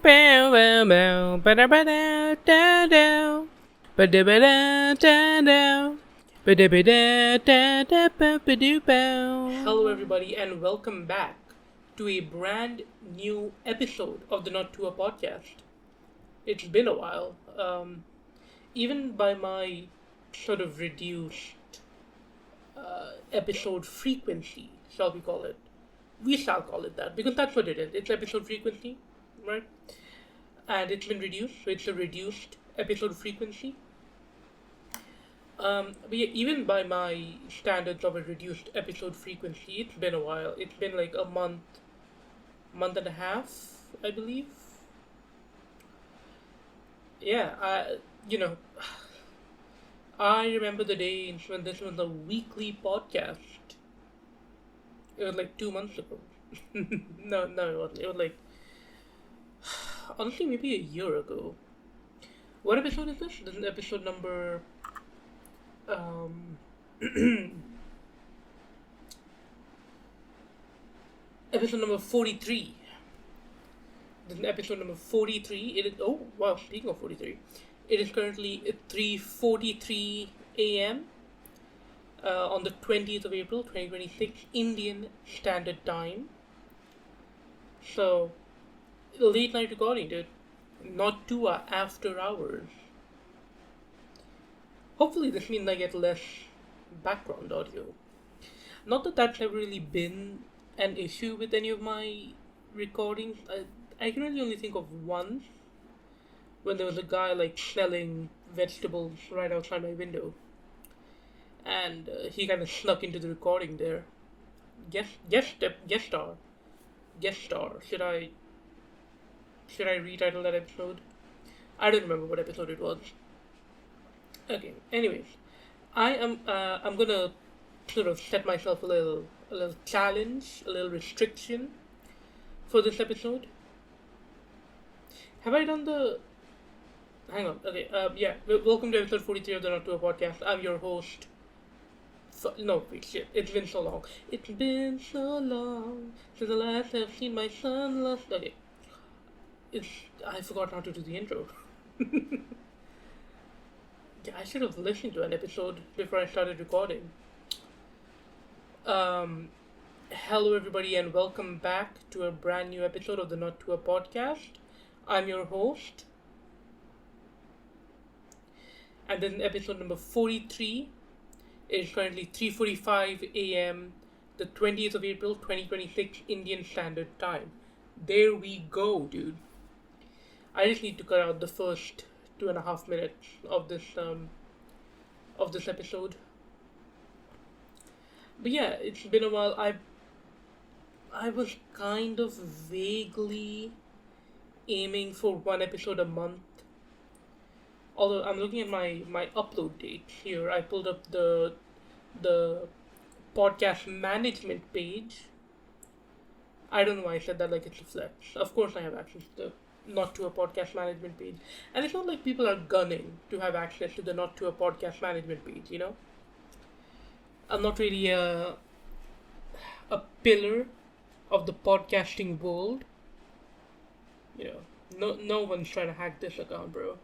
everybody, and welcome back to a brand new episode of the Not Tuah podcast. It's been a while. Even by my sort of reduced episode frequency, shall we call it? We shall call it that because that's what it is. It's episode frequency, right? And it's been reduced, so it's a reduced episode frequency. But yeah, even by my standards of a reduced episode frequency, it's been a while. It's been like a month and a half, I believe. Yeah, I remember the days when this was a weekly podcast. It was like 2 months ago. No, it wasn't. It was like, honestly, maybe a year ago. What episode is this? This is episode number. Um, episode number 43. This is episode number 43. It is. Oh, wow, speaking of 43. It is currently 3:43 a.m. On the 20th of April, 2026, Indian Standard Time. So, late night recording, dude. Not Tuah after hours. Hopefully, this means I get less background audio. Not that that's ever really been an issue with any of my recordings. I can really only think of once when there was a guy like selling vegetables right outside my window, and he kind of snuck into the recording there. Guest star. Should I retitle that episode? I don't remember what episode it was. Okay. Anyways, I'm gonna sort of set myself a little challenge, a little restriction for this episode. Have I done the? Hang on. Okay. Yeah. Welcome to episode 43 of the Not Tuah podcast. I'm your host. No, wait, shit. It's been so long. It's been so long since the last I've seen my son last. Okay. I forgot how to do the intro. Yeah, I should have listened to an episode before I started recording. Hello everybody and welcome back to a brand new episode of the Not Tuah podcast. I'm your host. And then episode number 43 is currently 3:45 a.m. the 20th of April 2026 Indian Standard Time. There we go, dude. I just need to cut out the first 2.5 minutes of this episode. But yeah, it's been a while. I was kind of vaguely aiming for one episode a month. Although I'm looking at my upload dates here. I pulled up the podcast management page. I don't know why I said that like it's a flex. Of course I have access to the Not Tuah podcast management page. And it's not like people are gunning to have access to the Not Tuah podcast management page, you know? I'm not really a pillar of the podcasting world. You know, no one's trying to hack this account, bro.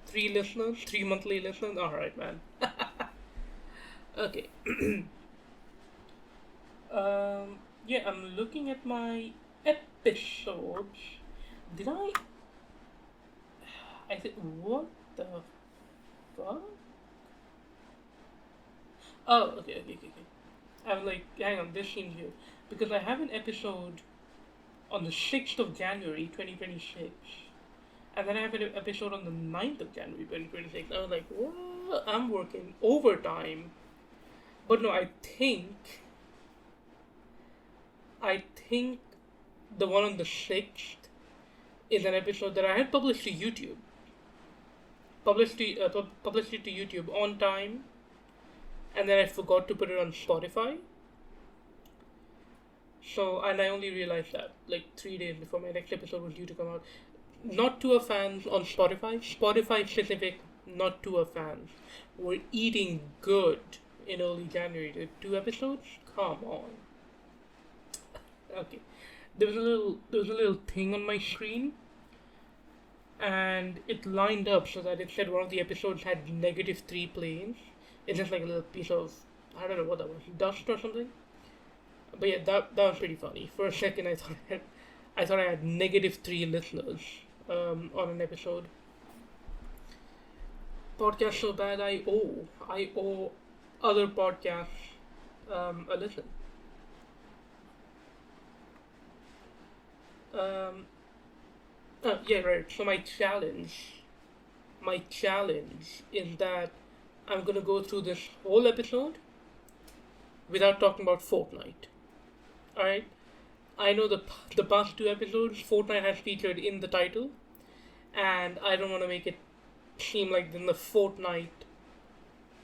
3 listeners, 3 monthly listeners. Alright, man. Okay. Yeah, I'm looking at my episodes. Did I said, what the fuck? Oh, okay. I'm like, hang on, this seems weird. Because I have an episode on the 6th of January, 2026. And then I have an episode on the 9th of January, 2026. I was like, what? I'm working overtime. But no, I think the one on the 6th is an episode that I had published to YouTube. Published it to YouTube on time. And then I forgot to put it on Spotify. So, and I only realized that like 3 days before my next episode was due to come out. Not Tuah fans on Spotify specific Not Tuah fans were eating good in early January. The 2 episodes? Come on. Okay. There was a little thing on my screen and it lined up so that it said one of the episodes had -3 planes. It's just like a little piece of, I don't know what that was, dust or something. But yeah, that was pretty funny. For a second, I thought I had -3 listeners on an episode. Podcast so bad I owe other podcasts a listen. Um, yeah, right. So my challenge is that I'm gonna go through this whole episode without talking about Fortnite. All right. I know the past two episodes Fortnite has featured in the title, and I don't want to make it seem like than the Fortnite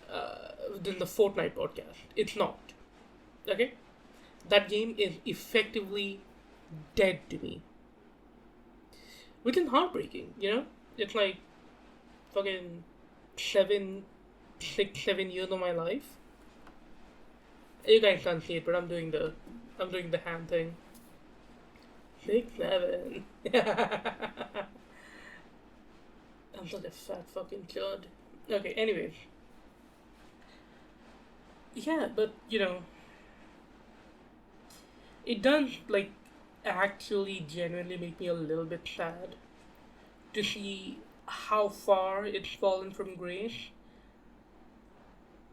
podcast. It's not. Okay. That game is effectively dead to me, which is heartbreaking. It's like fucking 7, 6, 7 years of my life. You guys can't see it, but I'm doing the hand thing. 6, 7. I'm such a fat fucking chud. Okay, anyways. Yeah, but it does like actually genuinely make me a little bit sad to see how far it's fallen from grace.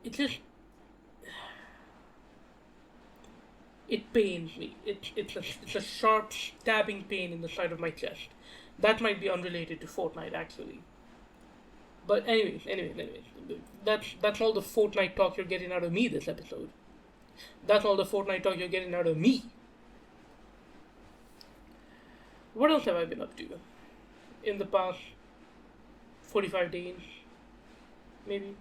It just it pains me. It's a sharp stabbing pain in the side of my chest. That might be unrelated to Fortnite actually. But anyways, that's all the Fortnite talk you're getting out of me this episode. That's all the Fortnite talk you're getting out of me. What else have I been up to in the past 45 days, maybe?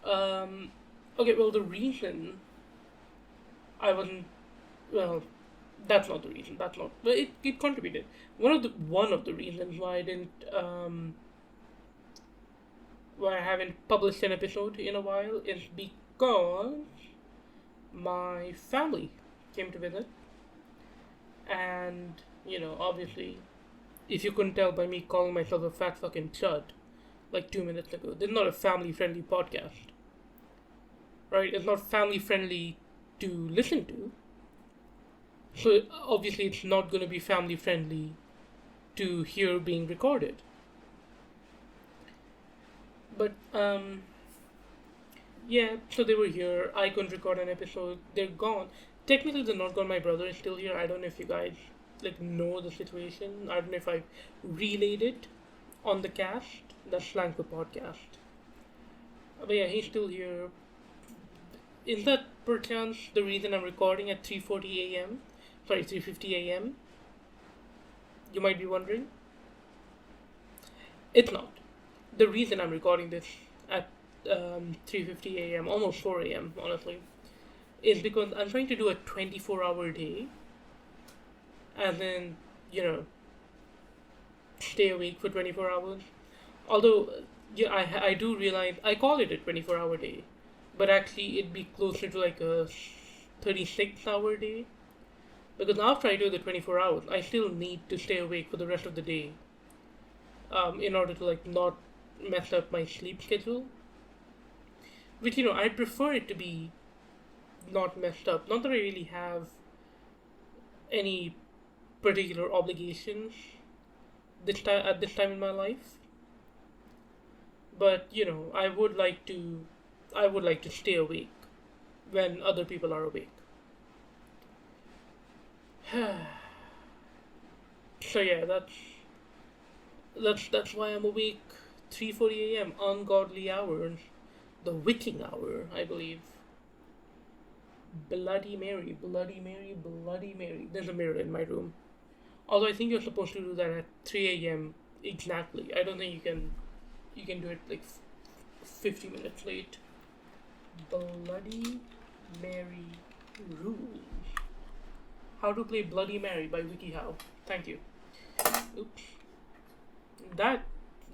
Um, okay, well, the reason I wasn't, well, that's not the reason. That's not. But it contributed. One of the reasons why I haven't published an episode in a while is because my family came to visit, and obviously, if you couldn't tell by me calling myself a fat fucking chud like 2 minutes ago, this is not a family friendly podcast, right? It's not family friendly to listen to, so obviously it's not going to be family friendly to hear being recorded. But yeah, so they were here. I couldn't record an episode. They're gone. Technically, they're not gone. My brother is still here. I don't know if you guys like know the situation. I don't know if I relayed it on the cast. That's slang for podcast. But yeah, he's still here. Is that perchance the reason I'm recording at 3:40 a.m.? Sorry, 3:50 a.m. You might be wondering. It's not. The reason I'm recording this at 3:50 a.m., almost 4 a.m. honestly, is because I'm trying to do a 24-hour day, and then stay awake for 24 hours. Although yeah, I do realize I call it a 24-hour day, but actually it'd be closer to like a 36-hour day, because after I do the 24 hours, I still need to stay awake for the rest of the day, in order to like not mess up my sleep schedule. Which I prefer it to be not messed up. Not that I really have any particular obligations at this time in my life, but I would like to stay awake when other people are awake. So yeah, that's why I'm awake 3:40 a.m. ungodly hours, the witching hour, I believe. Bloody Mary, Bloody Mary, Bloody Mary. There's a mirror in my room. Although I think you're supposed to do that at 3 a.m. exactly. I don't think you can do it like 50 minutes late. Bloody Mary rules. How to play Bloody Mary by WikiHow. Thank you. Oops. That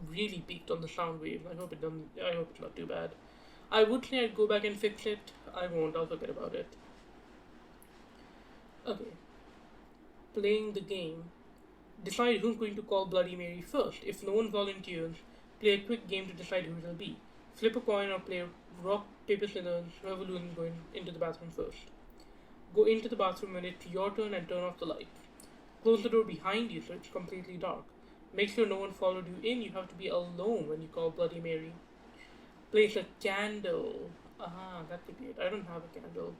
really peaked on the sound wave. I hope it doesn't. I hope it's not too bad. I would say I'd go back and fix it. I won't. I'll forget about it. Okay. Playing the game. Decide who's going to call Bloody Mary first. If no one volunteers, play a quick game to decide who it'll be. Flip a coin or play rock, paper, scissors, whoever loses going into the bathroom first. Go into the bathroom when it's your turn and turn off the lights. Close the door behind you so it's completely dark. Make sure no one followed you in. You have to be alone when you call Bloody Mary. Place a candle. That could be it. I don't have a candle.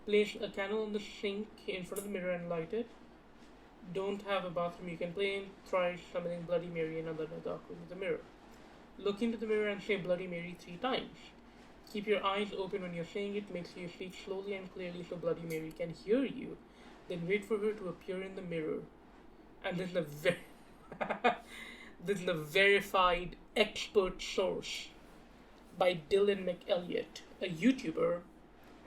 Place a candle on the sink in front of the mirror and light it. Don't have a bathroom you can play in. Try summoning Bloody Mary in another dark room with the mirror. Look into the mirror and say Bloody Mary 3 times. Keep your eyes open when you're saying it. Make sure you speak slowly and clearly so Bloody Mary can hear you. Then wait for her to appear in the mirror. And this is a verified expert source by Dylan McElliott, a YouTuber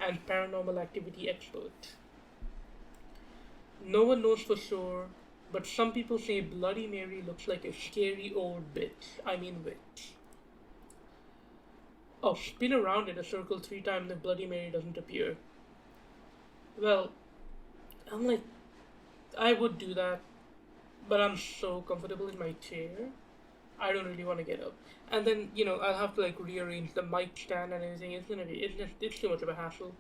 and paranormal activity expert. No one knows for sure, but some people say Bloody Mary looks like a scary old bitch. I mean witch. Oh, spin around in a circle 3 times if Bloody Mary doesn't appear. Well, I'm like, I would do that, but I'm so comfortable in my chair. I don't really want to get up. And then, I'll have to rearrange the mic stand and everything. It's too much of a hassle.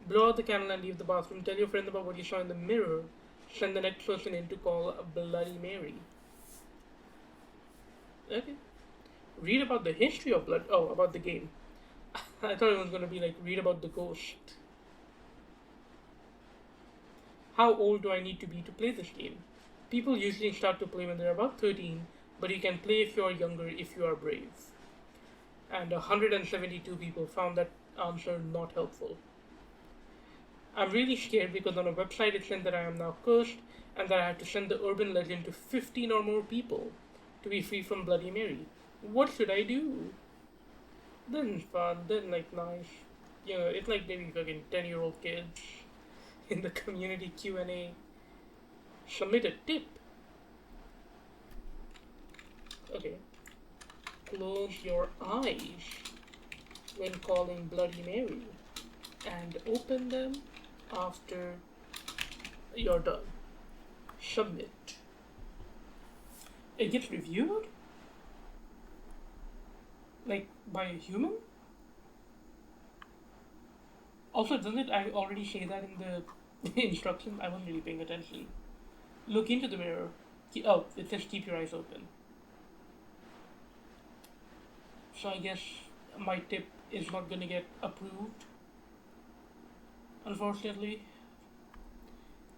Blow out the candle and leave the bathroom. Tell your friend about what you saw in the mirror. Send the next person in to call Bloody Mary. Okay. Read about the history of blood. Oh, about the game. I thought it was going to be read about the ghost. How old do I need to be to play this game? People usually start to play when they're about 13, but you can play if you're younger if you are brave. And 172 people found that answer not helpful. I'm really scared because on a website it said that I am now cursed and that I have to send the urban legend to 15 or more people to be free from Bloody Mary. What should I do? This is fun, this is nice. It's like maybe fucking 10-year-old kids in the community Q&A. Submit a tip. Okay. Close your eyes when calling Bloody Mary and open them after you're done. Submit. It gets reviewed? By a human? Also, doesn't it I already say that in the instructions? I wasn't really paying attention. Look into the mirror. It says keep your eyes open. So I guess my tip is not gonna get approved. Unfortunately.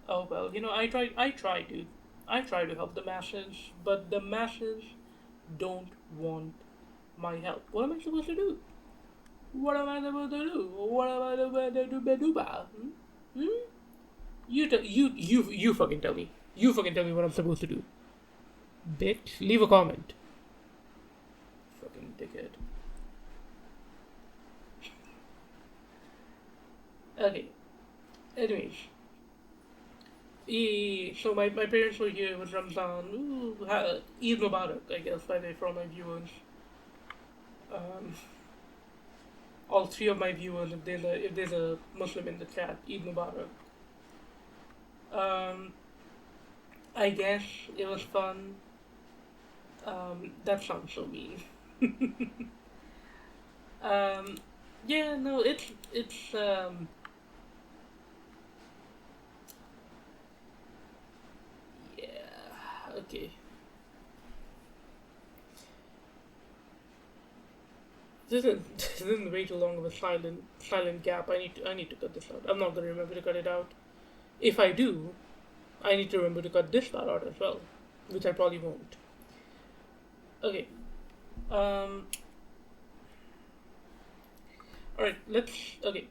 Oh well, I try, dude. I try to help the masses, but the masses don't want my help. What am I supposed to do? What am I supposed to do? What am I supposed to do? You fucking tell me. You fucking tell me what I'm supposed to do. Bitch, leave a comment. Fucking dickhead. Okay. Anyways. So my parents were here with Ramzan. Eid Mubarak, I guess, by the way, for all my viewers. All 3 of my viewers, if there's a Muslim in the chat, Eid Mubarak. I guess it was fun. That sounds so mean. Yeah, no, it's yeah, okay. This isn't way too long of a silent gap. I need to cut this out. I'm not gonna remember to cut it out. If I do, I need to remember to cut this part out as well, which I probably won't. Okay. Alright, okay.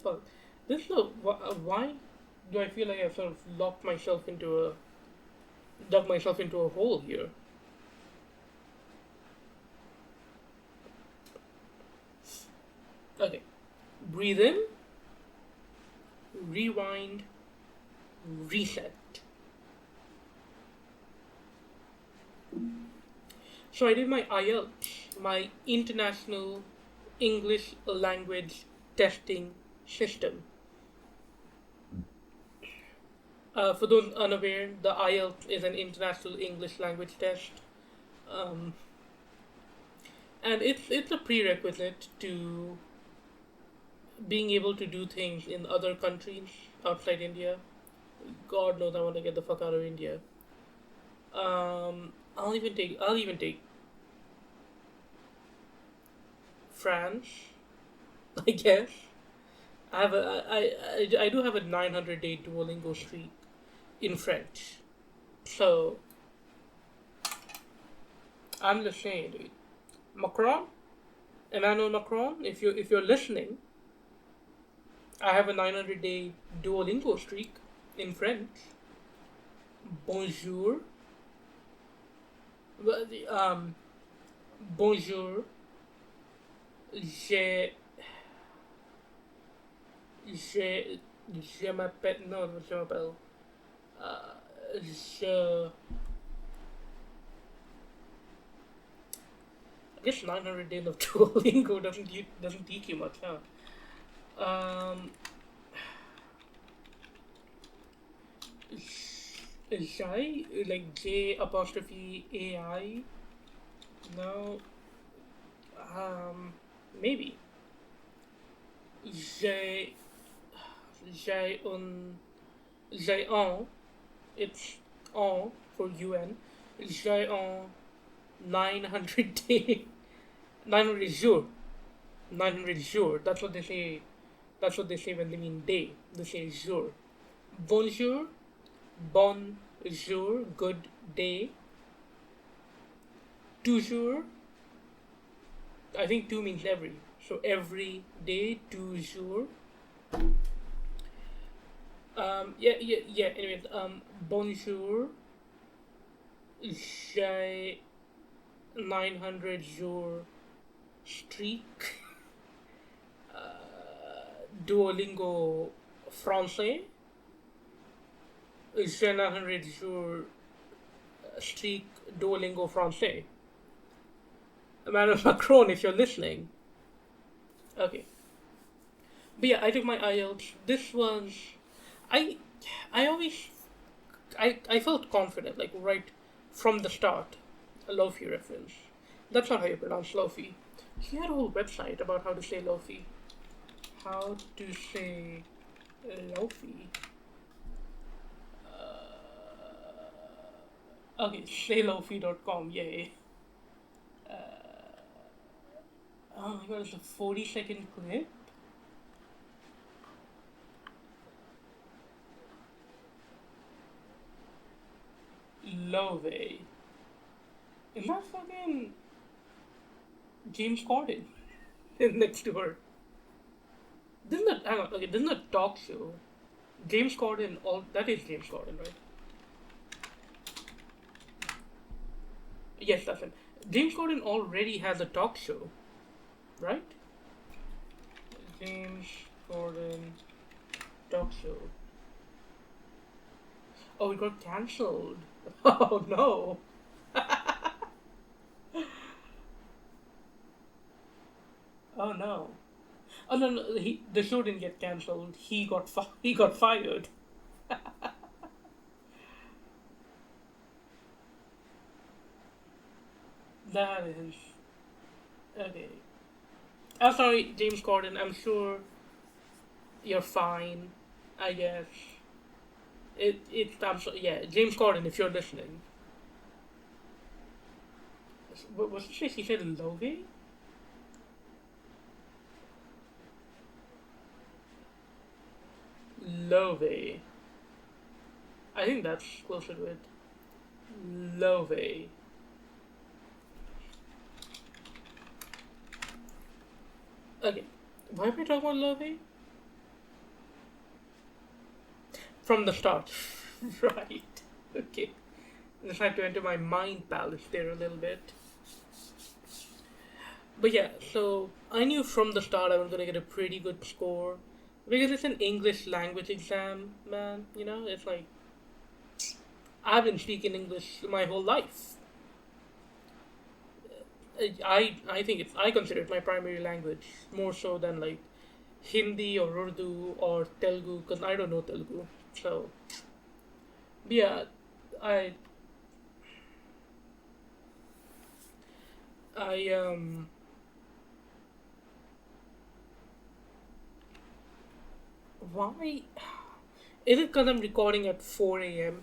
Fuck. Why do I feel like I've sort of dug myself into a hole here? Okay. Breathe in, rewind, reset. So I did my IELTS, my International English Language Testing System. For those unaware, the IELTS is an international English language test, um, and it's a prerequisite to being able to do things in other countries outside India. God knows I want to get the fuck out of India. I'll even take France, I guess. I do have a 900-day Duolingo streak in French, so I'm just saying, dude. Macron, Emmanuel Macron, if you're listening, I have a 900-day Duolingo streak in French. Bonjour, bonjour. J'ai j'ai je m'appelle non je m'appelle je I guess 900 days of Duolingo doesn't teach you much, huh? Um, Jai, like J apostrophe AI? No. Maybe. J, J un, J on, it's on for UN. J on 900 day, 900 jours. 900 jours. That's what they say. That's what they say when they mean day. They say jour. Bonjour, bonjour, good day. Toujours, I think two means every. So every day, toujours. Yeah. Anyways, bonjour. J'ai 900 jours streak. Duolingo français. J'ai 900 jours streak Duolingo français. Emmanuel Macron, if you're listening. Okay. But yeah, I took my IELTS. This was, I, I always, I felt confident, like right from the start. A Lofi reference. That's not how you pronounce Lofi. He had a whole website about how to say Lofi. How to say Lofi. Okay, saylofi.com, yay. Oh my god, it's a 40-second clip? Love. Is that fucking James Corden next to her? Hang on, okay, this is a talk show. James Corden, that is James Corden, right? Yes, that's him. James Corden already has a talk show, right? James Corden talk show. Oh, it got cancelled. Oh no. Oh no. Oh no, the show didn't get cancelled. He got fired. That is okay. I'm sorry, James Corden. I'm sure you're fine. I guess I'm so, yeah, James Corden. If you're listening, what did she say? She said Love. Love. I think that's closer to it. Love. Okay. Why am I talking about Love? From the start. Right. Okay. Just had to enter my mind palace there a little bit. But yeah, so I knew from the start I was gonna get a pretty good score. Because it's an English language exam, man. You know, it's like I've been speaking English my whole life. I think I consider it my primary language more so than like Hindi or Urdu or Telugu because I don't know Telugu. So Yeah, I I why is it because I'm recording at 4 a.m.?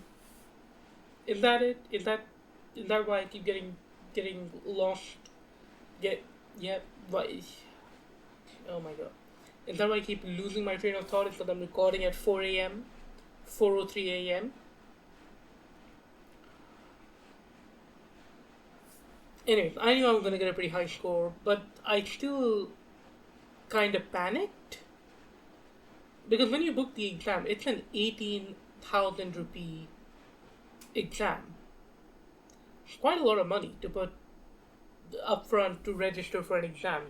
Is that it? Is that why I keep getting lost? Get yeah. Why? Oh my god. Is that why I keep losing my train of thought? It's because I'm recording at 4 a.m., 4:03 a.m. Anyways, I knew I was gonna get a pretty high score, but I still kind of panicked because when you book the exam, it's an 18,000 rupee exam. It's quite a lot of money to put upfront to register for an exam.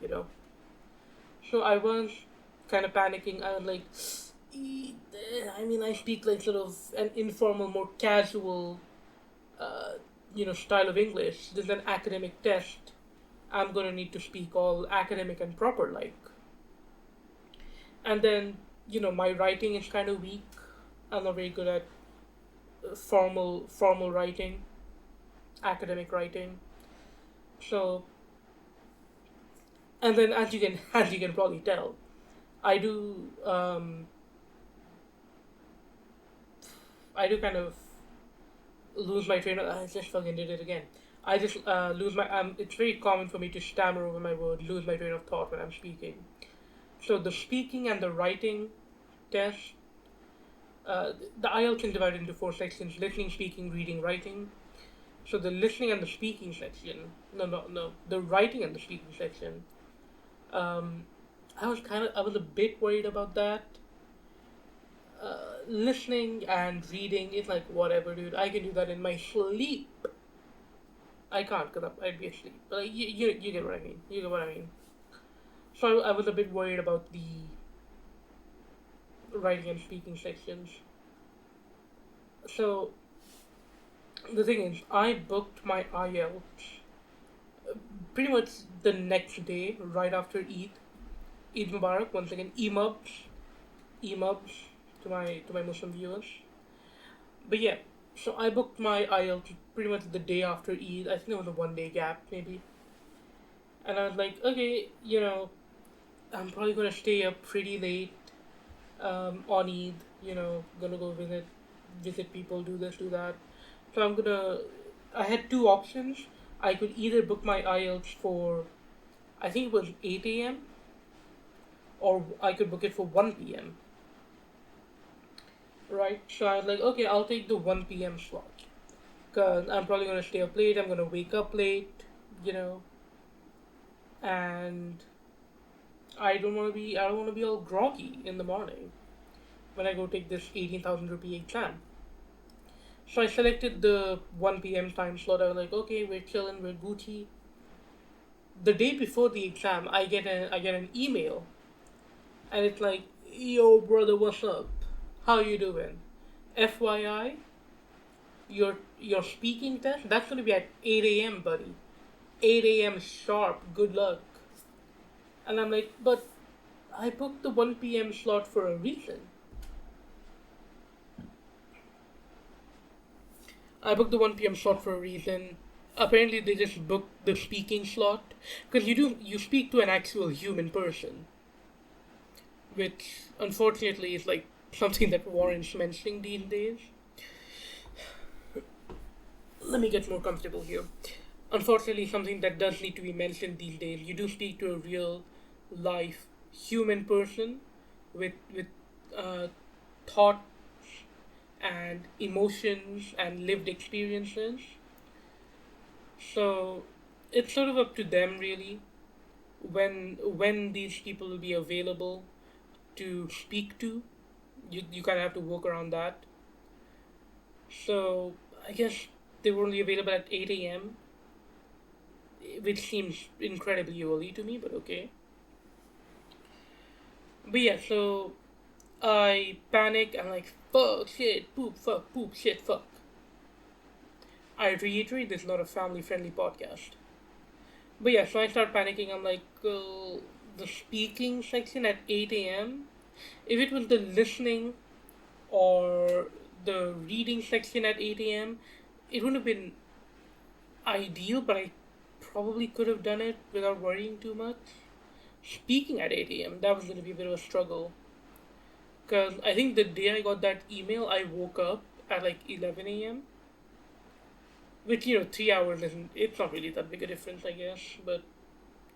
So I was kind of panicking. I was like, I mean, I speak like sort of an informal, more casual, uh, style of English. This is an academic test. I'm gonna need to speak all academic and proper like. And then, my writing is kind of weak. I'm not very good at formal writing, academic writing. So, and then as you can probably tell, I do I do kind of lose my train of. I just fucking did it again. I just lose my. It's very common for me to stammer over my words, lose my train of thought when I'm speaking. So the speaking and the writing test, the IELTS can divide into four sections: listening, speaking, reading, writing. So the listening and the speaking section, no, the writing and the speaking section. Um, I was a bit worried about that. Listening and reading is like whatever, dude. I can do that in my sleep. I can't because I'd be asleep. But like, you get what I mean. You get what I mean. So I was a bit worried about the writing and speaking sections. So the thing is, I booked my IELTS pretty much the next day, right after Eid. Eid Mubarak. Once again, emubs to my Muslim viewers. But yeah, so I booked my IELTS pretty much the day after Eid. I think there was a 1 day gap maybe, and I was like, okay, I'm probably gonna stay up pretty late on Eid. Gonna go visit people, do this, do that. So I'm gonna. I had two options. I could either book my IELTS for, I think it was 8 a.m., or I could book it for 1 p.m. Right? So I was like, okay, I'll take the 1 p.m. slot. Because I'm probably gonna stay up late, I'm gonna wake up late, you know, and I don't wanna be all groggy in the morning when I go take this 18,000 rupee exam. So I selected the 1 p.m. time slot. I was like, okay, we're chilling, we're Gucci. The day before the exam, I get an email, and it's like, yo, brother, what's up? How you doing? FYI, your speaking test that's gonna be at 8 a.m., buddy. 8 a.m. sharp. Good luck. And I'm like, but I booked the 1 p.m. slot for a reason. I booked the 1 p.m. slot for a reason. Apparently, they just booked the speaking slot because you speak to an actual human person, which unfortunately is like something that warrants mentioning these days. Let me get more comfortable here. Unfortunately, something that does need to be mentioned these days. You do speak to a real life human person with uh, thoughts and emotions and lived experiences. So it's sort of up to them really when these people will be available to speak to. You kind of have to work around that. So I guess they were only available at 8 a.m., which seems incredibly early to me, but okay. But yeah, so I panic. I'm like, fuck, shit, poop, fuck, poop, shit, fuck. I reiterate, this is not a family friendly podcast. But yeah, so I start panicking. I'm like, the speaking section at 8 a.m. If it was the listening or the reading section at 8 a.m. It wouldn't have been ideal, but I probably could have done it without worrying too much. Speaking at 8 a.m., that was going to be a bit of a struggle. Because I think the day I got that email, I woke up at like 11 a.m. Which, 3 hours isn't, it's not really that big a difference, I guess. But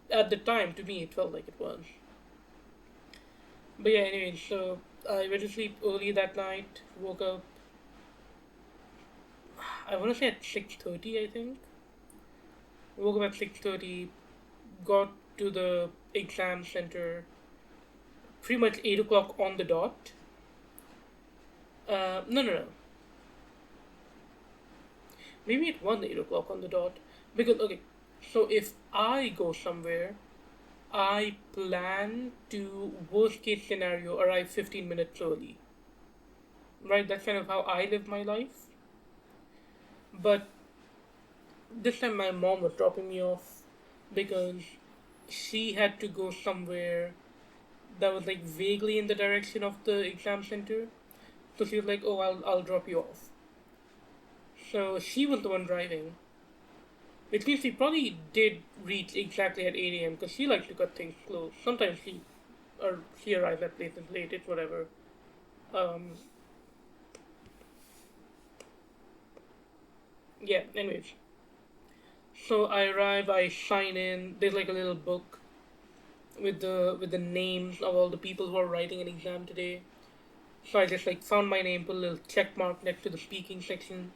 at the time, to me, it felt like it was. But yeah, anyway, so I went to sleep early that night, woke up, I want to say at 6:30, I think. Woke up at 6:30, got to the exam center pretty much 8 o'clock on the dot. No, no, no. Maybe it was 8 o'clock on the dot. Because, okay, so if I go somewhere, I plan to, worst case scenario, arrive 15 minutes early. Right? That's kind of how I live my life. But this time my mom was dropping me off because she had to go somewhere that was like vaguely in the direction of the exam center. So she was like, "Oh, I'll drop you off." So she was the one driving, which means she probably did reach exactly at 8 a.m. because she likes to cut things close. Sometimes she arrives at places late. It's whatever. Um, yeah. Anyways, so I arrive. I sign in. There's like a little book with the names of all the people who are writing an exam today. So I just like found my name, put a little check mark next to the speaking section.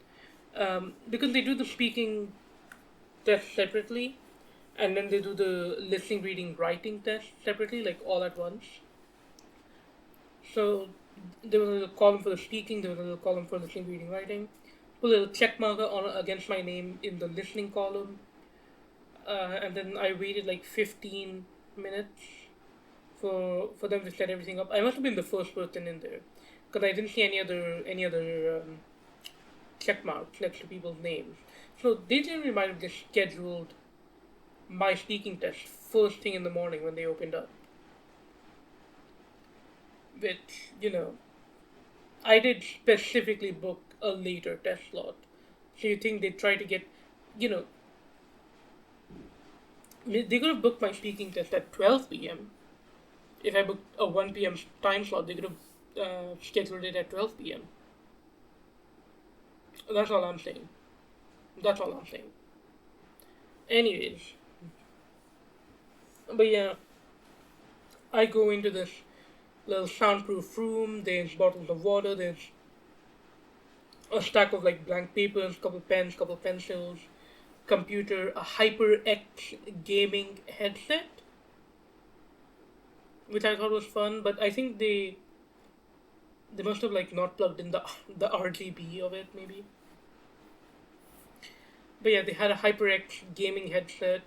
Because they do the speaking test separately, and then they do the listening, reading, writing test separately, like all at once. So there was a little column for the speaking, there was a little column for listening, reading, writing. Put a little check marker on against my name in the listening column, and then I waited like 15 minutes for them to set everything up. I must have been the first person in there because I didn't see any other check marks next to people's names. So they generally might have just scheduled my speaking test first thing in the morning when they opened up. Which, I did specifically book a later test slot. So you think they try to get, you know, they could have booked my speaking test at 12 p.m. If I booked a 1 p.m. time slot, they could have scheduled it at 12 p.m. That's all I'm saying. That's all I'm saying. Anyways, but yeah, I go into this little soundproof room. There's bottles of water. There's a stack of like blank papers, couple pens, couple pencils, computer, a HyperX gaming headset, which I thought was fun. But I think they must have like not plugged in the RGB of it maybe. But yeah, they had a HyperX gaming headset,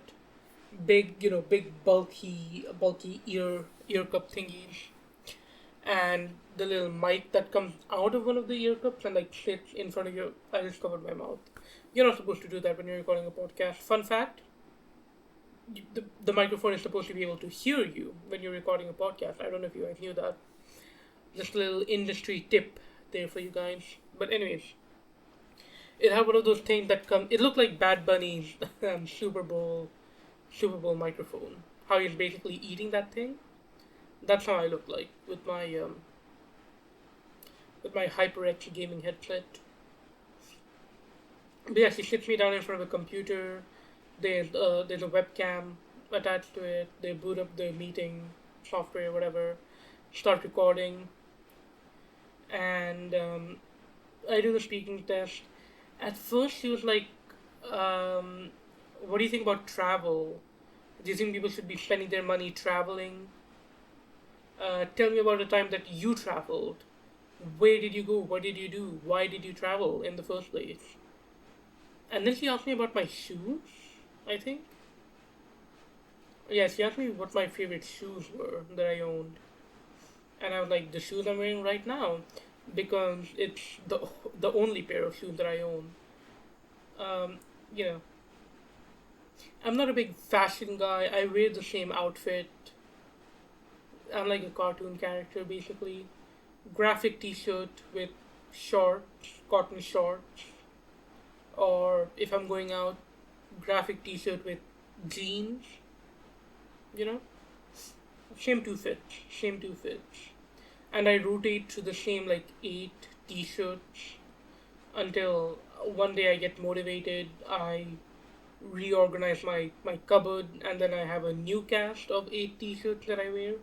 big big bulky ear cup thingies, and the little mic that comes out of one of the ear cups and like sits in front of your. I just covered my mouth. You're not supposed to do that when you're recording a podcast. Fun fact: the microphone is supposed to be able to hear you when you're recording a podcast. I don't know if you guys knew that. Just a little industry tip there for you guys. But anyways, it had one of those things that come. It looked like Bad Bunny's Super Bowl microphone. How he's basically eating that thing. That's how I look like with my HyperX gaming headset. But yeah, she sits me down in front of a computer. There's a webcam attached to it. They boot up the meeting software, whatever. Start recording, and I do the speaking test. At first, she was like, "What do you think about travel? Do you think people should be spending their money traveling? Tell me about a time that you traveled. Where did you go? What did you do? Why did you travel in the first place?" And then she asked me about my shoes, I think. Yeah, she asked me what my favorite shoes were that I owned. And I was like, the shoes I'm wearing right now. Because it's the only pair of shoes that I own. Um, you know, I'm not a big fashion guy. I wear the same outfit. I'm like a cartoon character, basically. Graphic t shirt with shorts, cotton shorts, or if I'm going out, graphic t-shirt with jeans, you know, same two fits. And I rotate through the same like eight t-shirts until one day I get motivated, I reorganize my cupboard, and then I have a new cast of eight t-shirts that I wear.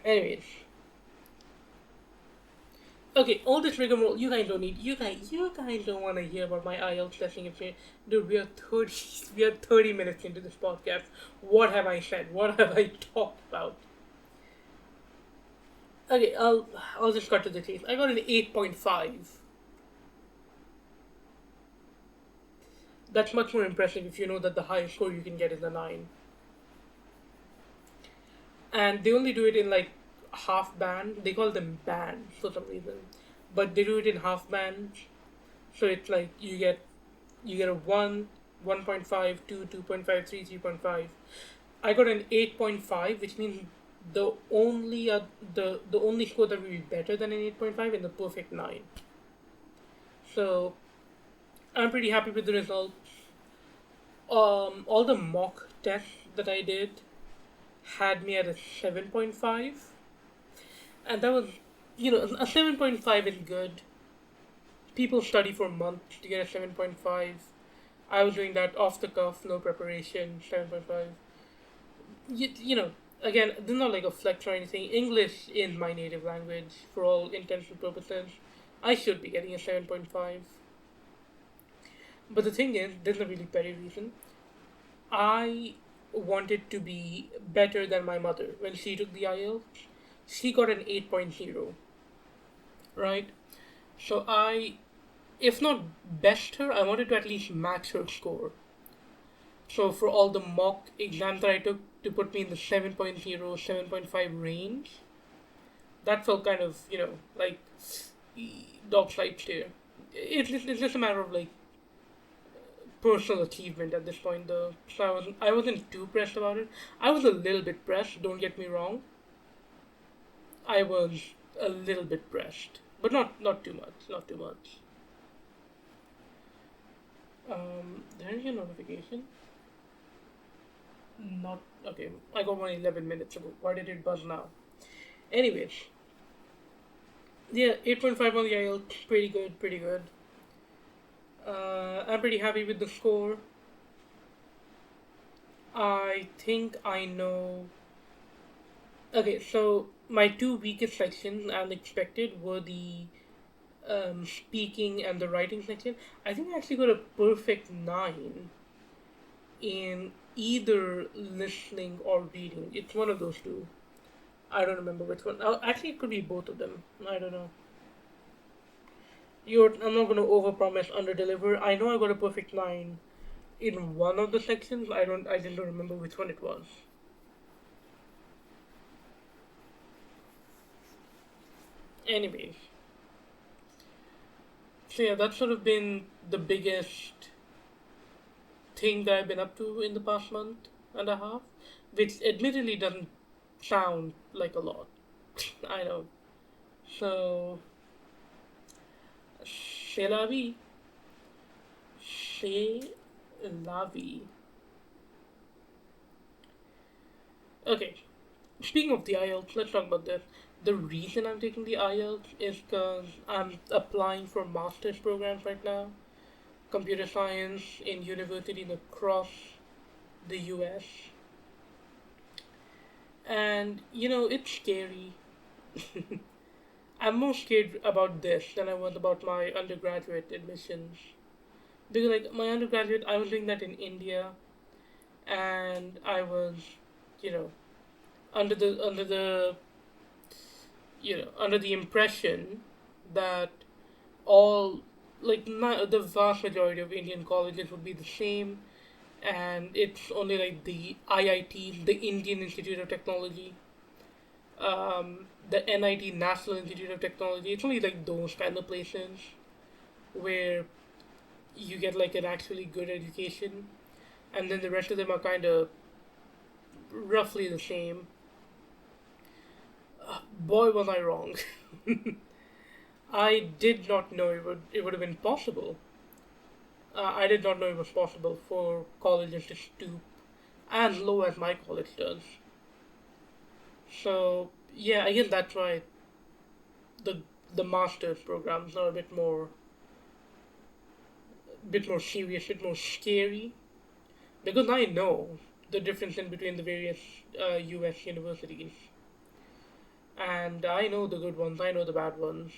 Anyways, okay, all this rigmarole, you guys don't need, you guys don't want to hear about my IELTS testing experience. Dude, we are 30 minutes into this podcast. What have I said? What have I talked about? Okay, I'll just cut to the chase. I got an 8.5. That's much more impressive if you know that the highest score you can get is a 9. And they only do it in like half band. They call them bands for some reason, but they do it in half bands. So it's like you get a 1, 1.5, 2, 2.5, 3, 3.5. I got an 8.5, which means the only the only score that will be better than an 8.5 is the perfect 9. So I'm pretty happy with the result. All the mock tests that I did had me at a 7.5, and that was, a 7.5 is good. People study for months to get a 7.5. I was doing that off the cuff, no preparation, 7.5. Again, this is not like a flex or anything. English is my native language for all intents and purposes. I should be getting a 7.5. But the thing is, there's a really petty reason. I wanted to be better than my mother when she took the IELTS. She got an 8.0, right? So if not best her, I wanted to at least match her score. So for all the mock exams that I took to put me in the 7.0, 7.5 range, that felt kind of, like dog fight here. It's just a matter of like personal achievement at this point though. So I wasn't too pressed about it. I was a little bit pressed, don't get me wrong. I was a little bit pressed. But not too much. Not too much. There is a notification. Not okay. I got one 11 minutes ago. Why did it buzz now? Anyways, yeah, 8.5 on the IELTS, pretty good, pretty good. I'm pretty happy with the score. I think I know. Okay, so my two weakest sections, as expected, were the speaking and the writing section. I think I actually got a perfect 9 in either listening or reading. It's one of those two. I don't remember which one. Actually, it could be both of them. I don't know. I'm not gonna overpromise, underdeliver. I know I got a perfect 9 in one of the sections. I didn't remember which one it was. Anyways, so yeah, that's sort of been the biggest thing that I've been up to in the past month and a half, which admittedly doesn't sound like a lot. I know. So, c'est la vie. C'est la vie. Okay, speaking of the IELTS, let's talk about this. The reason I'm taking the IELTS is because I'm applying for master's programs right now, computer science in universities across the US. And, it's scary. I'm more scared about this than I was about my undergraduate admissions. Because, like, my undergraduate, I was doing that in India, and I was, you know, under the impression that all like the vast majority of Indian colleges would be the same, and it's only like the IIT, the Indian Institute of Technology, the NIT, National Institute of Technology. It's only like those kind of places where you get like an actually good education, and then the rest of them are kind of roughly the same. Boy, was I wrong. I did not know it would have been possible. I did not know it was possible for colleges to stoop as low as my college does. So yeah, I guess that's why the the master's programs are a bit more serious, a bit more scary, because I know the difference in between the various U.S. universities, and I know the good ones, I know the bad ones,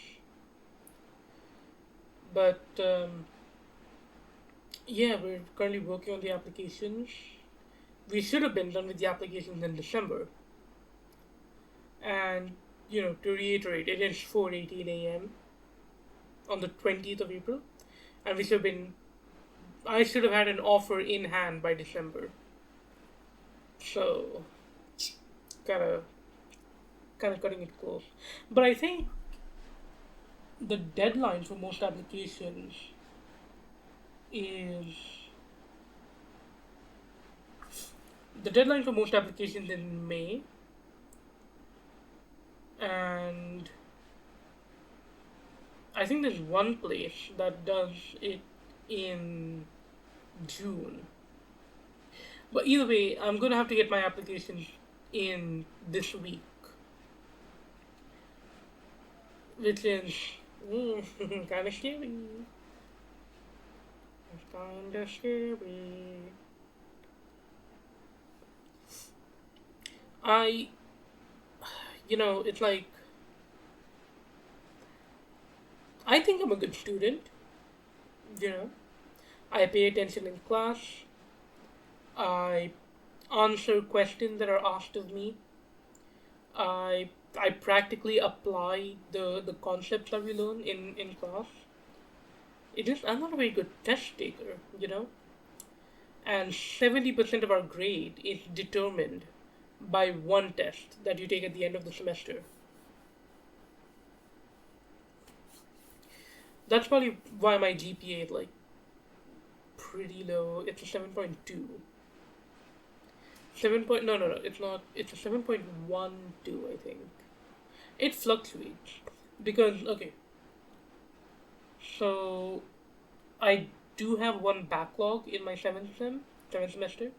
but yeah, we're currently working on the applications. We should have been done with the applications in December, and to reiterate, it is 4:18 a.m. on the 20th of April, and we should have been. I should have had an offer in hand by December. So kind of kind of cutting it close. But I think the deadline for most applications is the deadline for most applications in May, and I think there's one place that does it in June. But either way, I'm gonna have to get my applications in this week, which is kind of scary. It's kind of scary. I, it's like I think I'm a good student. You know, I pay attention in class. I answer questions that are asked of me. I practically apply the concepts that we learn in class. It is I'm not a very good test taker. And 70% of our grade is determined by one test that you take at the end of the semester. That's probably why my GPA is like pretty low. It's a 7.2. 7 point, no, it's not. It's a 7.12, I think. It fluctuates because okay, so I do have one backlog in my seventh semester.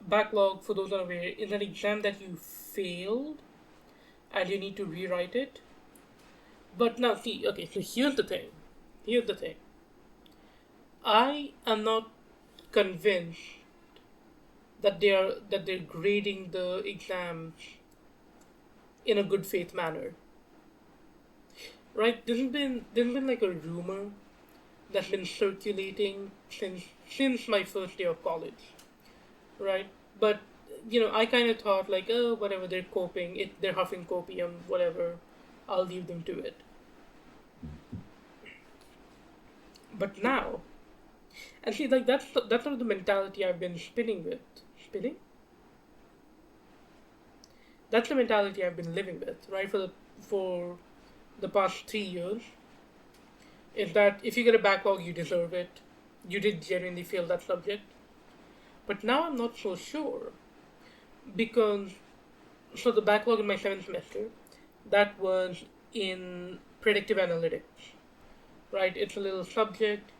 Backlog, for those unaware, is an exam that you failed and you need to rewrite it. But now, see, okay, so here's the thing. Here's the thing. I am not convinced that they're grading the exams in a good faith manner, right? There's been like a rumor that's been circulating since my first day of college, right? But I kind of thought like, oh, whatever, they're huffing copium, whatever, I'll leave them to it. But now, and see, like that's not the mentality I've been spinning with. Spinning? That's the mentality I've been living with, right? For the past 3 years, is that if you get a backlog, you deserve it. You did genuinely fail that subject. But now I'm not so sure because so the backlog in my seventh semester, that was in predictive analytics, right? It's a little subject.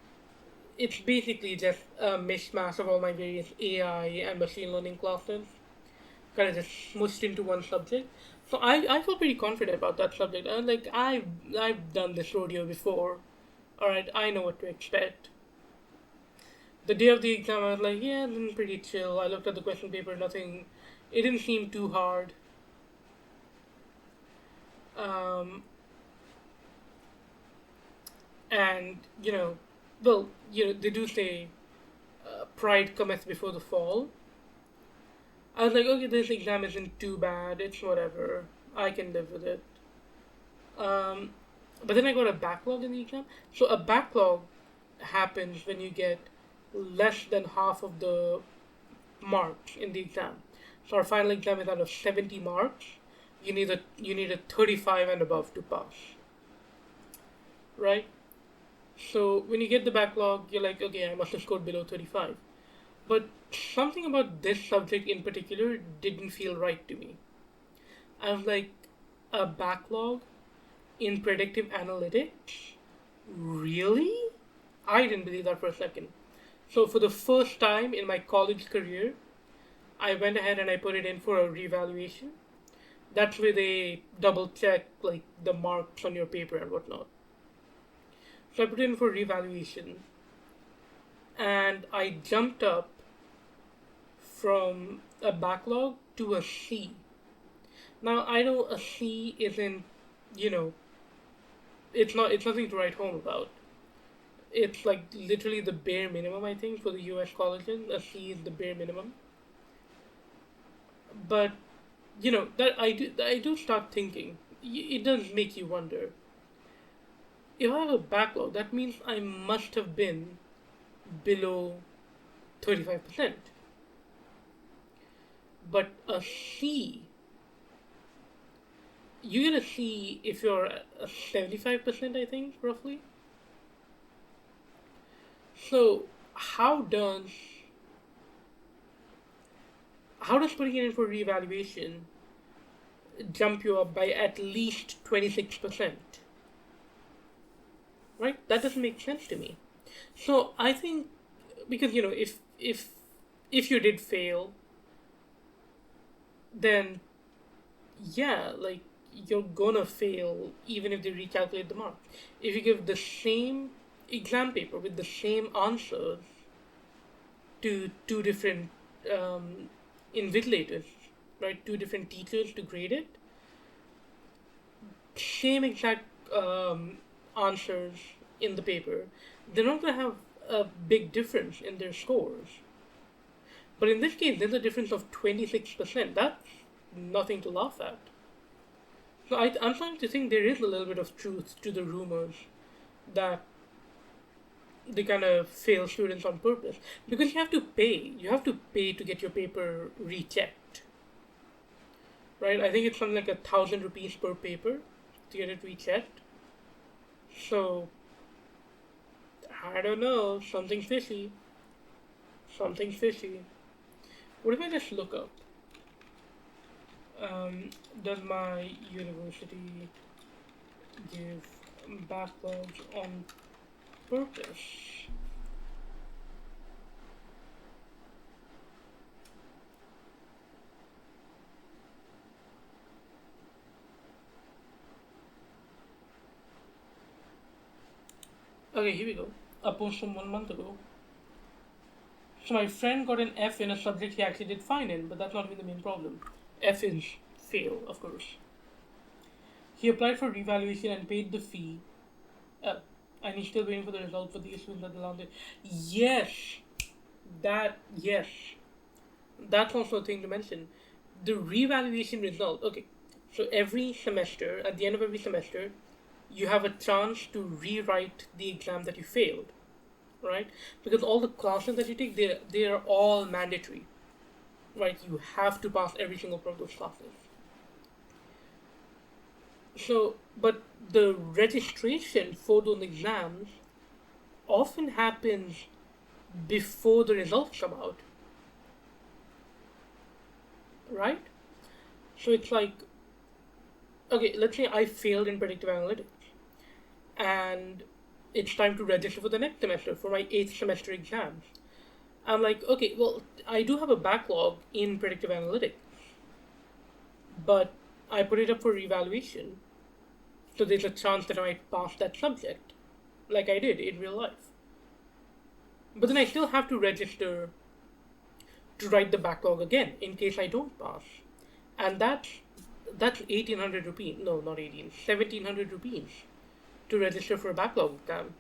It's basically just a mishmash of all my various AI and machine learning classes, kind of just smushed into one subject. So I feel pretty confident about that subject. And like I've done this rodeo before. All right, I know what to expect. The day of the exam, I was like, yeah, this is pretty chill. I looked at the question paper, nothing. It didn't seem too hard. Um, and well, they do say pride cometh before the fall. I was like, okay, this exam isn't too bad. It's whatever. I can live with it. Um, but then I got a backlog in the exam. So a backlog happens when you get less than half of the marks in the exam. So our final exam is out of 70 marks. You need a 35 and above to pass, right? So when you get the backlog, you're like, okay, I must have scored below 35. But something about this subject in particular didn't feel right to me. I was like, a backlog in predictive analytics? Really? I didn't believe that for a second. So for the first time in my college career, I went ahead and I put it in for a revaluation. That's where they double check like the marks on your paper and whatnot. So I put it in for revaluation, and I jumped up from a backlog to a C. Now I know a C isn't, you know, it's nothing to write home about. It's like literally the bare minimum, I think, for the US colleges. A C is the bare minimum. But that I do start thinking. It does make you wonder. If I have a backlog, that means I must have been below 35%. But a C, you get a C if you're at 75%, I think, roughly. So how does putting it in for reevaluation jump you up by at least 26%? Right? That doesn't make sense to me. So I think, because if you did fail, then yeah, like, you're gonna fail even if they recalculate the mark. If you give the same exam paper with the same answers to two different um, invigilators, right? Two different teachers to grade it, same exact answers in the paper, they're not gonna have a big difference in their scores. But in this case, there's a difference of 26%. That's nothing to laugh at. So I'm starting to think there is a little bit of truth to the rumors that they kind of fail students on purpose, because you have to pay. You have to pay to get your paper rechecked, right? I think it's something like 1,000 rupees per paper to get it rechecked. So I don't know. Something fishy. Something fishy. What if I just look up? Does my university give backlogs on purpose? Okay, here we go. A post from 1 month ago. So my friend got an F in a subject he actually did fine in, but that's not even the main problem. F is fail, of course. He applied for revaluation and paid the fee. Uh, and he's still waiting for the result for the issues that they landed. Yes, yes. That's also a thing to mention. The revaluation result. Okay, so every semester, at the end of every semester, you have a chance to rewrite the exam that you failed, right? Because all the classes that you take, they are all mandatory, right? You have to pass every single one of those classes. So, but the registration for those exams often happens before the results come out, right? So it's like, okay, let's say I failed in predictive analytics, and it's time to register for the next semester for my 8th semester exams. I'm like, okay, well, I do have a backlog in predictive analytics, but I put it up for revaluation, so there's a chance that I might pass that subject, like I did in real life. But then I still have to register to write the backlog again in case I don't pass, and that's 1,800 rupees. No, not 18. 1,700 rupees to register for a backlog exam.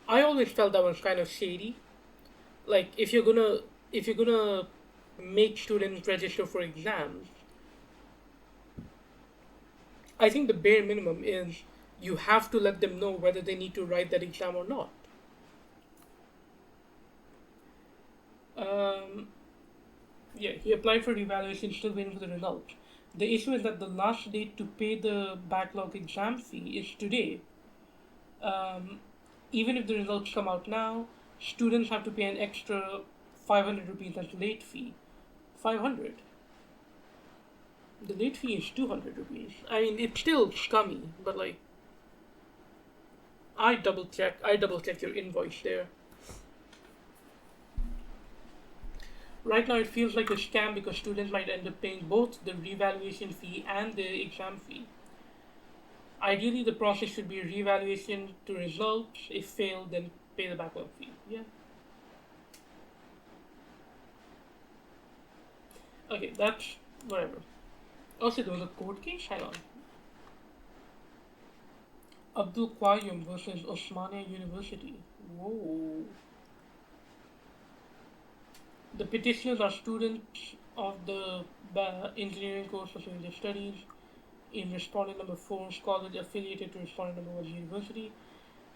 I always felt that was kind of shady. Like, if you're gonna make students register for exams, I think the bare minimum is you have to let them know whether they need to write that exam or not. Um, yeah, he applied for evaluation, still waiting for the results. The issue is that the last date to pay the backlog exam fee is today. Um, Even if the results come out now, students have to pay an extra 500 rupees as late fee. 500. The late fee is 200 rupees. I mean, it's still scummy, but like, I double check your invoice there. Right now, it feels like a scam because students might end up paying both the revaluation fee and the exam fee. Ideally, the process should be revaluation to results. If failed, then pay the backlog fee. Yeah. Okay, that's whatever. Also, there was a court case. Hang on. Abdul Qayyum versus Osmania University. Whoa. The petitioners are students of the engineering course pursuing their studies. In respondent number 4, college affiliated to respondent number 1 university.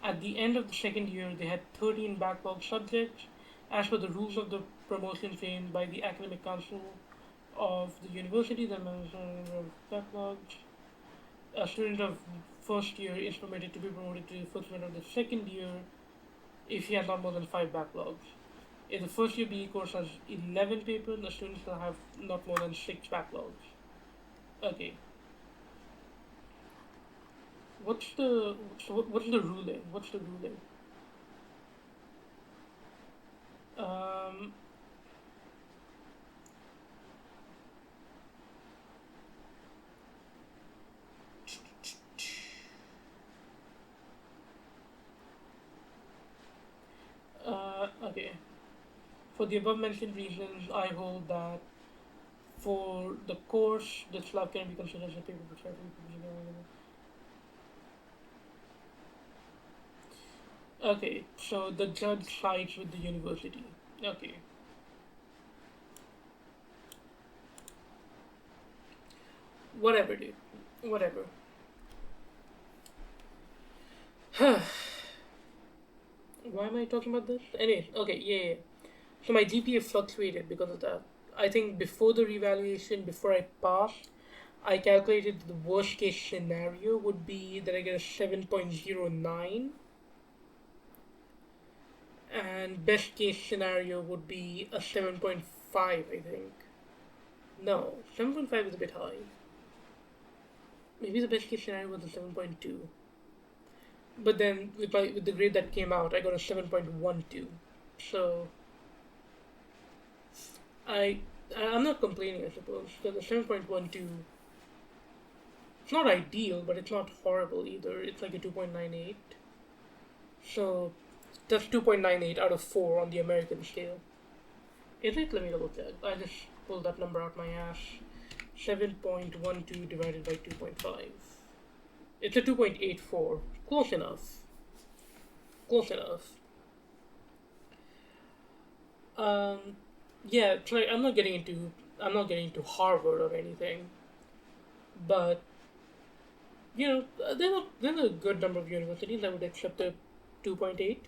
At the end of the second year, they had 13 backlog subjects. As per the rules of the promotion framed by the Academic Council of the university, the management of backlogs. A student of first year is permitted to be promoted to the first year of the second year if he has not more than 5 backlogs. If the first year BE course has 11 papers, the students will have not more than 6 backlogs. Okay. What's the ruling? What's the ruling? Um, okay. For the above mentioned reasons, I hold that for the course, the slab can be considered as a paper prepared. Okay, so the judge sides with the university. Okay. Whatever, dude. Whatever. Why am I talking about this? Anyway, okay, yeah, yeah. So my GPA fluctuated because of that. I think before the revaluation, before I passed, I calculated the worst case scenario would be that I get a 7.09, and best case scenario would be a 7.5, I think. No, 7.5 is a bit high. Maybe the best case scenario was a 7.2. But then with the grade that came out, I got a 7.12. So I I'm not complaining, I suppose, because the 7.12, it's not ideal, but it's not horrible either. It's like a 2.98. So that's 2.98 out of 4 on the American scale. Is it? Let me double check. I just pulled that number out my ass. 7.12 divided by 2.5. It's a 2.84. Close enough. Close enough. Um, yeah, it's like I'm not getting into Harvard or anything, but there's a good number of universities that would accept a 2.8.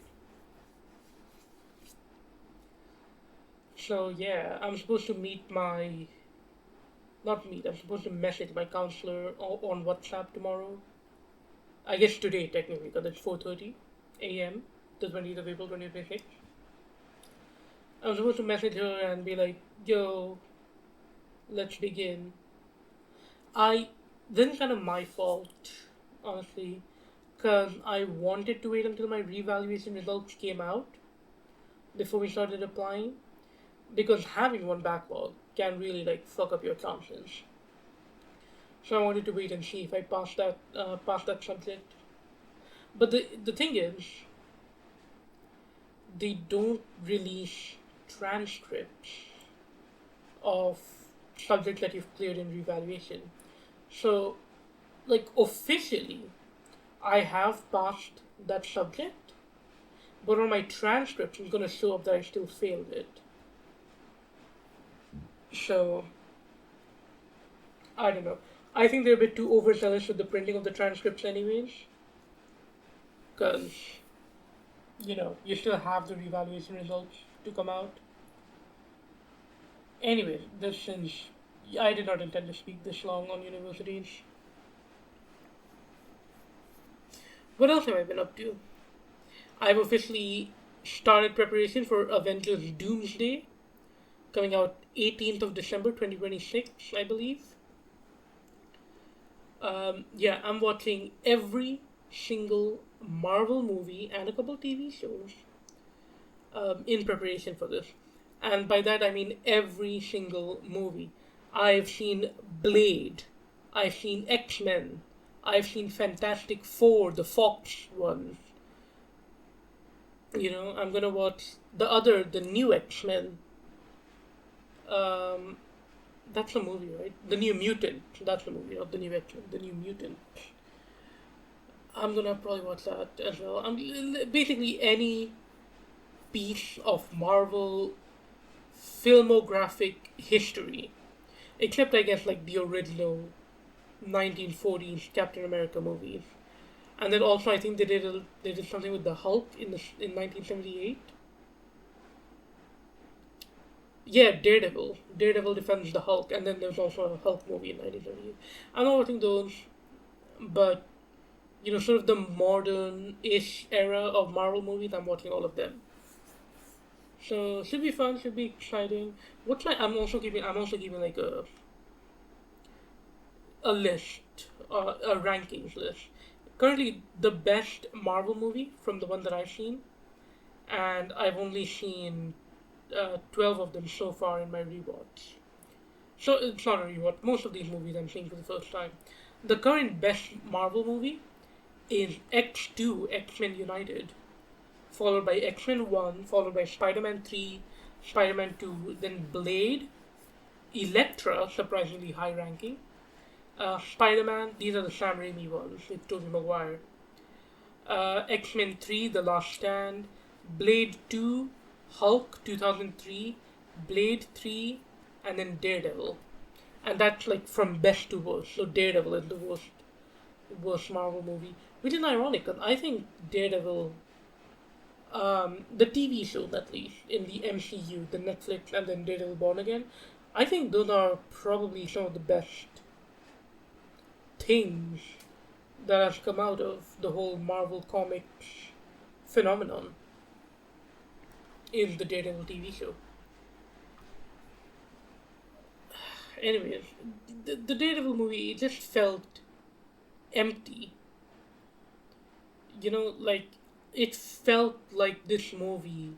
So yeah, I'm supposed to meet my not meet. I'm supposed to message my counselor on WhatsApp tomorrow. I guess today technically because it's 4:30 a.m. the 20th of April 2026. I was supposed to message her and be like, "Yo, let's begin." I Then kind of my fault, honestly, because I wanted to wait until my revaluation results came out before we started applying, because having one backlog can really like fuck up your chances. So I wanted to wait and see if I passed that subject. But the thing is, they don't release transcripts of subjects that you've cleared in revaluation. So, like officially, I have passed that subject, but on my transcript, it's gonna show up that I still failed it. So I don't know. I think they're a bit too overzealous with the printing of the transcripts, anyways, because you still have the revaluation results to come out. Anyways, this since I did not intend to speak this long on universities. What else have I been up to? I've officially started preparation for Avengers Doomsday, coming out 18th of December 2026, I believe. Yeah, I'm watching every single Marvel movie and a couple TV shows in preparation for this. And by that I mean every single movie. I've seen Blade, I've seen X Men, I've seen Fantastic Four, the Fox ones. I'm gonna watch the new X Men. Um, that's a movie, right? The New Mutant. That's the movie, not the new X Men. The New Mutant. I'm gonna probably watch that as well. Basically any piece of Marvel filmographic history, except I guess like the original 1940s Captain America movies. And then also I think they did something with the Hulk in 1978. Yeah, Daredevil. Daredevil defends the Hulk, and then there's also a Hulk movie in 1978. I'm not watching those, but sort of the modern-ish era of Marvel movies. I'm watching all of them. So should be fun. Should be exciting. What's my? I'm also keeping like a list, a rankings list. Currently, the best Marvel movie from the one that I've seen, and I've only seen 12 of them so far in my rewatch. So it's not a rewatch. Most of these movies I'm seeing for the first time. The current best Marvel movie is X2, X Men United, followed by X Men 1, followed by Spider Man 3, Spider Man 2, then Blade, Elektra, surprisingly high ranking, Spider Man, these are the Sam Raimi ones with Tobey Maguire, X Men 3, The Last Stand, Blade 2, Hulk 2003, Blade 3, and then Daredevil. And that's like from best to worst. So Daredevil is the worst Marvel movie, which is ironic because I think Daredevil, the TV shows at least in the MCU, the Netflix, and then Daredevil Born Again, I think those are probably some of the best things that has come out of the whole Marvel Comics phenomenon is the Daredevil TV show. Anyways, the Daredevil movie, it just felt empty. Like it felt like this movie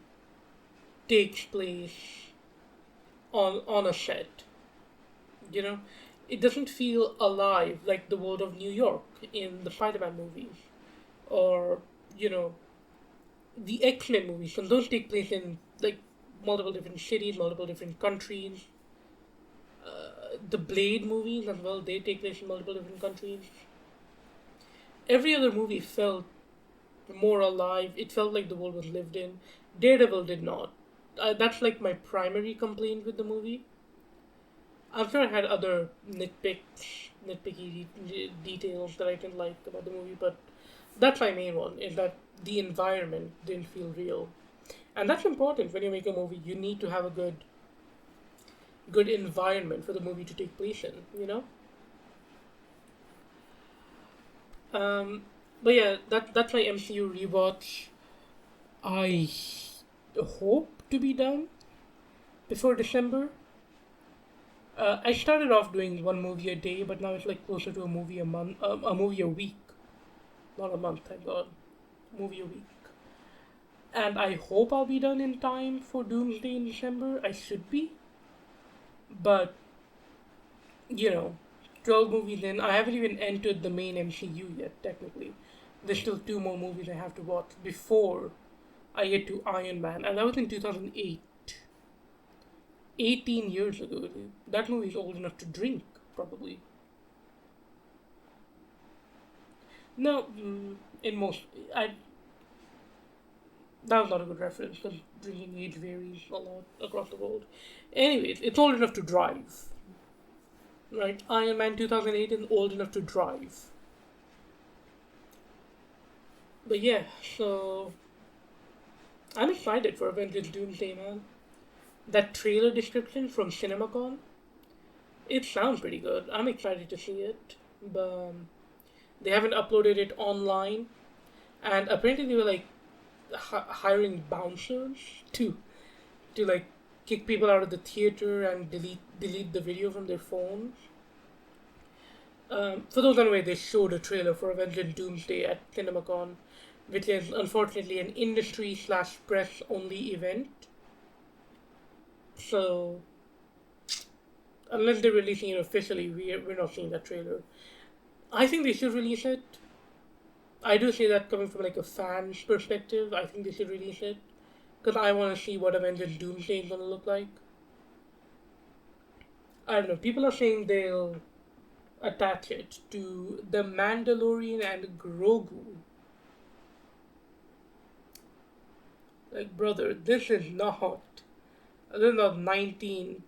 takes place on a set. You know, it doesn't feel alive like the world of New York in the Spider-Man movies, or you know the X-Men movies. And those take place in like multiple different cities, multiple different countries. The Blade movies as well, they take place in multiple different countries. Every other movie felt more alive. It felt like the world was lived in. Daredevil did not. That's like my primary complaint with the movie. I'm sure I had other nitpicky details that I didn't like about the movie, but that's my main one, is that the environment didn't feel real. And that's important when you make a movie. You need to have a good environment for the movie to take place in. Um, but yeah, that's my MCU rewatch. I hope to be done before December. I started off doing one movie a day, but now it's like closer to a movie a month, a movie a week, not a month. Thank God, movie a week. And I hope I'll be done in time for Doomsday in December. I should be, but you know, 12 movies in, I haven't even entered the main MCU yet. Technically, there's still two more movies I have to watch before I get to Iron Man, and that was in 2008. 18 years ago, dude. That movie is old enough to drink, probably. No, in most, I that was not a good reference because drinking age varies a lot across the world. Anyways, it's old enough to drive, right? Iron Man 2008 is old enough to drive. But yeah, so I'm excited for Avengers Doomsday, man. That trailer description from CinemaCon, it sounds pretty good. I'm excited to see it, but they haven't uploaded it online, and apparently they were like hiring bouncers to like kick people out of the theater and delete the video from their phones. For those unaware, they showed a trailer for Avengers Doomsday at CinemaCon, which is unfortunately an industry slash press only event. So unless they're releasing it officially, we're not seeing that trailer. I think they should release it. I do say that coming from like a fan's perspective. I think they should release it because I want to see what Avengers Doomsday is gonna look like. I don't know. People are saying they'll attach it to the Mandalorian and Grogu. Like, brother, this is not 19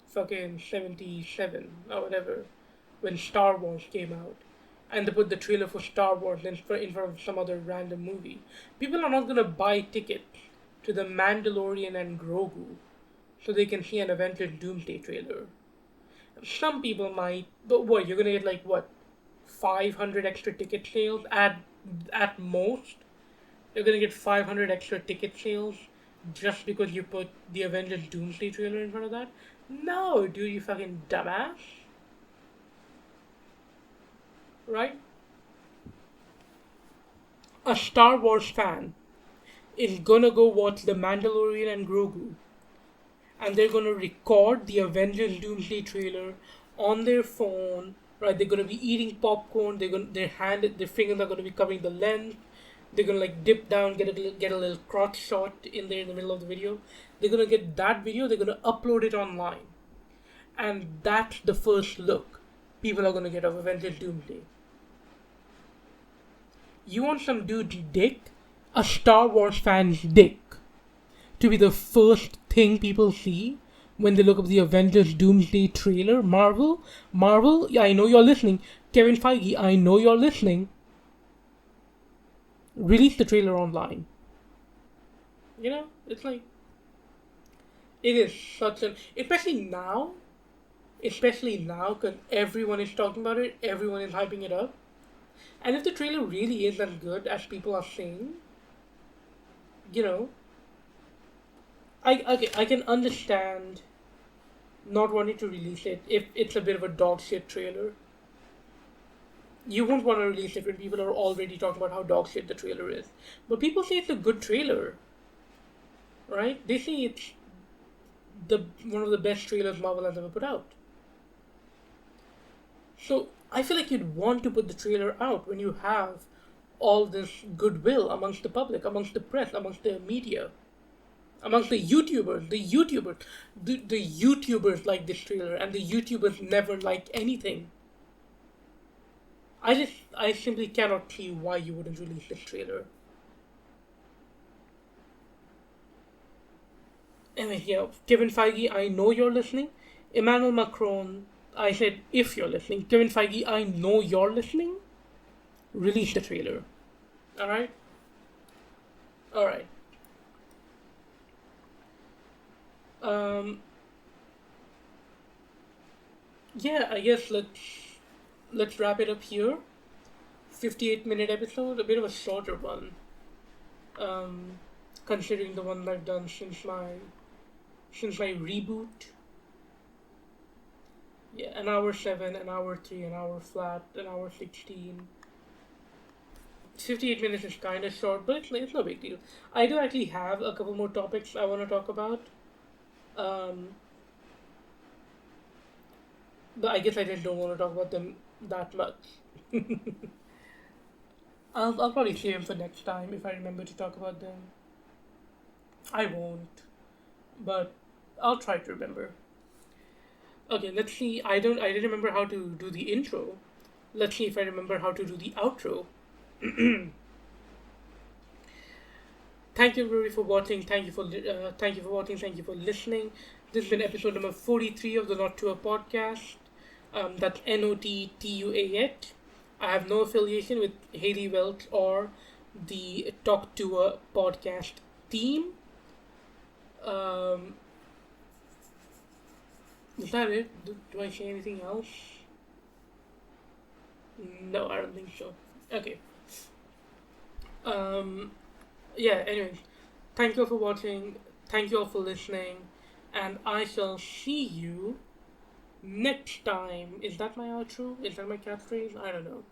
fucking 77 or whatever when Star Wars came out. And they put the trailer for Star Wars in front of some other random movie. People are not gonna buy tickets to the Mandalorian and Grogu so they can see an Avengers Doomsday trailer. Some people might, but what, you're gonna get like what, 500 extra ticket sales at most? You're gonna get 500 extra ticket sales just because you put the Avengers Doomsday trailer in front of that? No, dude, you fucking dumbass. Right? A Star Wars fan is gonna go watch The Mandalorian and Grogu, and they're gonna record the Avengers Doomsday trailer on their phone. Right? They're gonna be eating popcorn. Their fingers are gonna be covering the lens. They're gonna like dip down, get a little crotch shot in there in the middle of the video. They're gonna get that video. They're gonna upload it online, and that's the first look people are gonna get of Avengers Doomsday. You want some dude's dick, a Star Wars fan's dick, to be the first thing people see when they look up the Avengers Doomsday trailer? Marvel, yeah, I know you're listening. Kevin Feige, I know you're listening. Release the trailer online. You know, it's like, it is such an, especially now, because everyone is talking about it, everyone is hyping it up. And if the trailer really is as good as people are saying, you know, I can understand not wanting to release it if it's a bit of a dog shit trailer. You won't want to release it when people are already talking about how dog shit the trailer is. But people say it's a good trailer, right? They say it's the one of the best trailers Marvel has ever put out. So I feel like you'd want to put the trailer out when you have all this goodwill amongst the public, amongst the press, amongst the media, amongst the YouTubers. The YouTubers like this trailer, and the YouTubers never like anything. I simply cannot see why you wouldn't release this trailer. Anyway, yeah, Kevin Feige, I know you're listening. Emmanuel Macron, I said if you're listening. Kevin Feige, I know you're listening. Release the trailer. Alright? Alright. Yeah, I guess let's wrap it up here. 58-minute episode, a bit of a shorter one. Considering the one I've done since my reboot. Yeah, an hour 7, an hour 3, an hour flat, an hour 16. 58 minutes is kind of short, but it's no big deal. I do actually have a couple more topics I want to talk about. But I guess I just don't want to talk about them that much. I'll probably save them for next time if I remember to talk about them. I won't, but I'll try to remember. Okay, let's see. I didn't remember how to do the intro. Let's see if I remember how to do the outro. Thank you everybody for watching. Thank you for watching. Thank you for listening. This has been episode number 43 of the Not Tuah podcast. That's NOTTUAH. I have no affiliation with Haley Welch or the Talk Tuah podcast team. Is that it? Do I say anything else? No, I don't think so. Okay. Yeah, anyways. Thank you all for watching. Thank you all for listening. And I shall see you Next time, is that my outro? Is that my catchphrase? I don't know.